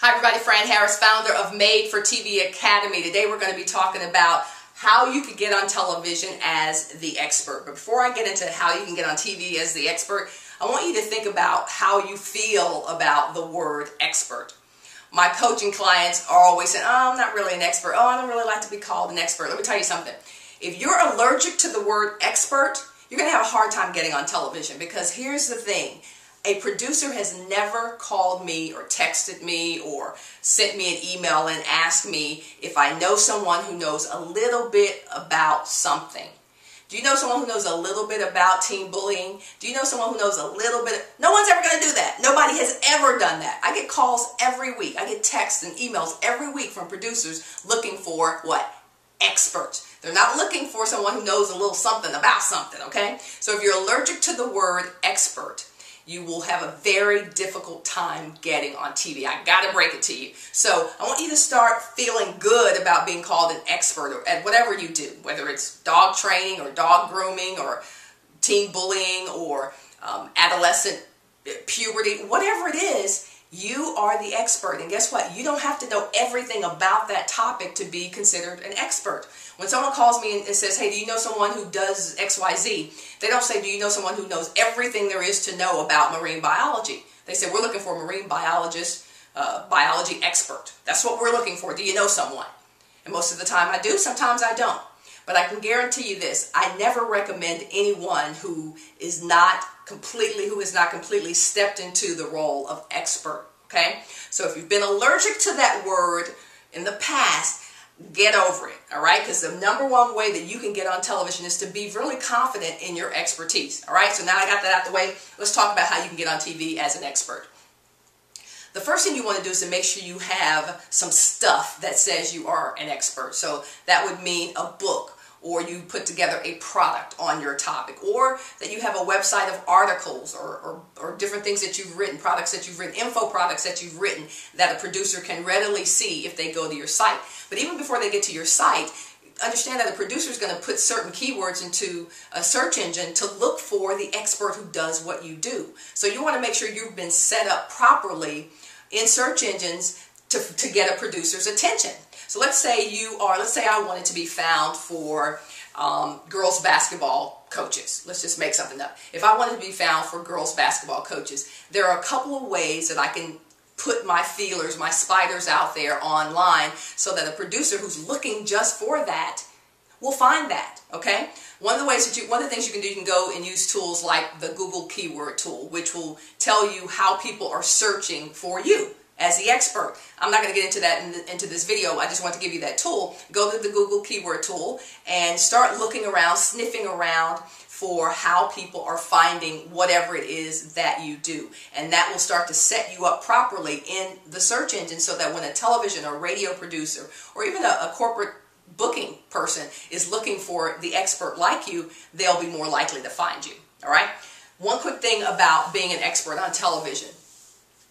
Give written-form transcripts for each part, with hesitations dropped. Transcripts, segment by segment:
Hi everybody, Fran Harris, founder of Made for TV Academy. Today we're going to be talking about how you could get on television as the expert. But before I get into how you can get on TV as the expert, I want you to think about how you feel about the word expert. My coaching clients are always saying, oh, I'm not really an expert. Oh, I don't really like to be called an expert. Let me tell you something. If you're allergic to the word expert, you're going to have a hard time getting on television, because here's the thing. A producer has never called me or texted me or sent me an email and asked me if I know someone who knows a little bit about something. Do you know someone who knows a little bit about teen bullying? Do you know someone who knows a little bit? No one's ever going to do that. Nobody has ever done that. I get calls every week. I get texts and emails every week from producers looking for what? Experts. They're not looking for someone who knows a little something about something, okay? So if you're allergic to the word expert, you will have a very difficult time getting on TV. I got to break it to you. So I want you to start feeling good about being called an expert at whatever you do, whether it's dog training or dog grooming or teen bullying or adolescent puberty, whatever it is. You are the expert, and guess what? You don't have to know everything about that topic to be considered an expert. When someone calls me and says, hey, do you know someone who does XYZ? They don't say, do you know someone who knows everything there is to know about marine biology? They say, we're looking for a marine biologist, biology expert. That's what we're looking for. Do you know someone? And most of the time I do, sometimes I don't. But I can guarantee you this, I never recommend anyone who has not completely stepped into the role of expert, okay? So if you've been allergic to that word in the past, get over it, all right? Because the number one way that you can get on television is to be really confident in your expertise, all right? So now I got that out the way, let's talk about how you can get on TV as an expert. The first thing you want to do is to make sure you have some stuff that says you are an expert. So that would mean a book, or you put together a product on your topic, or that you have a website of articles or different things that you've written, products that you've written, info products that you've written that a producer can readily see if they go to your site. But even before they get to your site, understand that the producer is going to put certain keywords into a search engine to look for the expert who does what you do. So you want to make sure you've been set up properly in search engines to get a producer's attention. So let's say I wanted to be found for girls basketball coaches. Let's just make something up. If I wanted to be found for girls basketball coaches, there are a couple of ways that I can put my feelers, my spiders out there online so that a producer who's looking just for that will find that, okay? One of the things you can do, you can go and use tools like the Google keyword tool, which will tell you how people are searching for you as the expert. I'm not going to get into that into this video. I just want to give you that tool. Go to the Google keyword tool and start looking around, sniffing around for how people are finding whatever it is that you do. And that will start to set you up properly in the search engine so that when a television or radio producer or even a corporate booking person is looking for the expert like you, they'll be more likely to find you. All right? One quick thing about being an expert on television.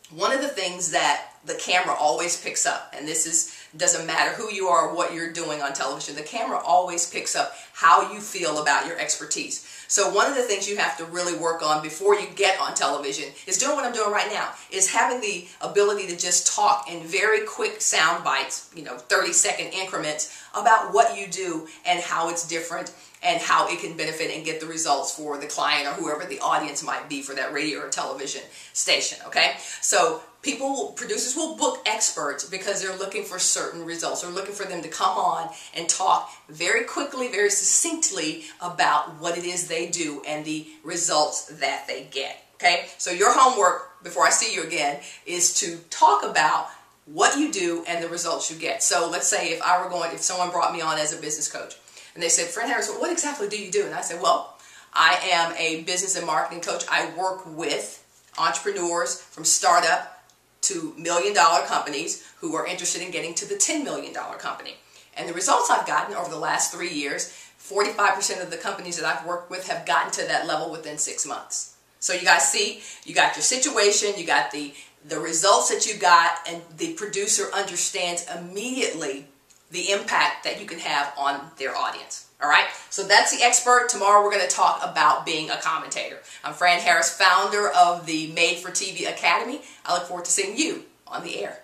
One of the things that the camera always picks up, and doesn't matter who you are or what you're doing on television, the camera always picks up how you feel about your expertise. So one of the things you have to really work on before you get on television is doing what I'm doing right now, is having the ability to just talk in very quick sound bites, 30-second increments about what you do and how it's different and how it can benefit and get the results for the client or whoever the audience might be for that radio or television station, okay? So producers will book experts because they're looking for certain results. They're looking for them to come on and talk very quickly, very succinctly about what it is they do and the results that they get, okay? So your homework, before I see you again, is to talk about what you do and the results you get. So let's say if someone brought me on as a business coach, and they said, Fran Harris, what exactly do you do? And I said, well, I am a business and marketing coach. I work with entrepreneurs from startup to million-dollar companies who are interested in getting to the $10 million company. And the results I've gotten over the last 3 years, 45% of the companies that I've worked with have gotten to that level within 6 months. So you guys see, you got your situation, you got the results that you got, and the producer understands immediately the impact that you can have on their audience. All right? So that's the expert. Tomorrow we're going to talk about being a commentator. I'm Fran Harris, founder of the Made for TV Academy. I look forward to seeing you on the air.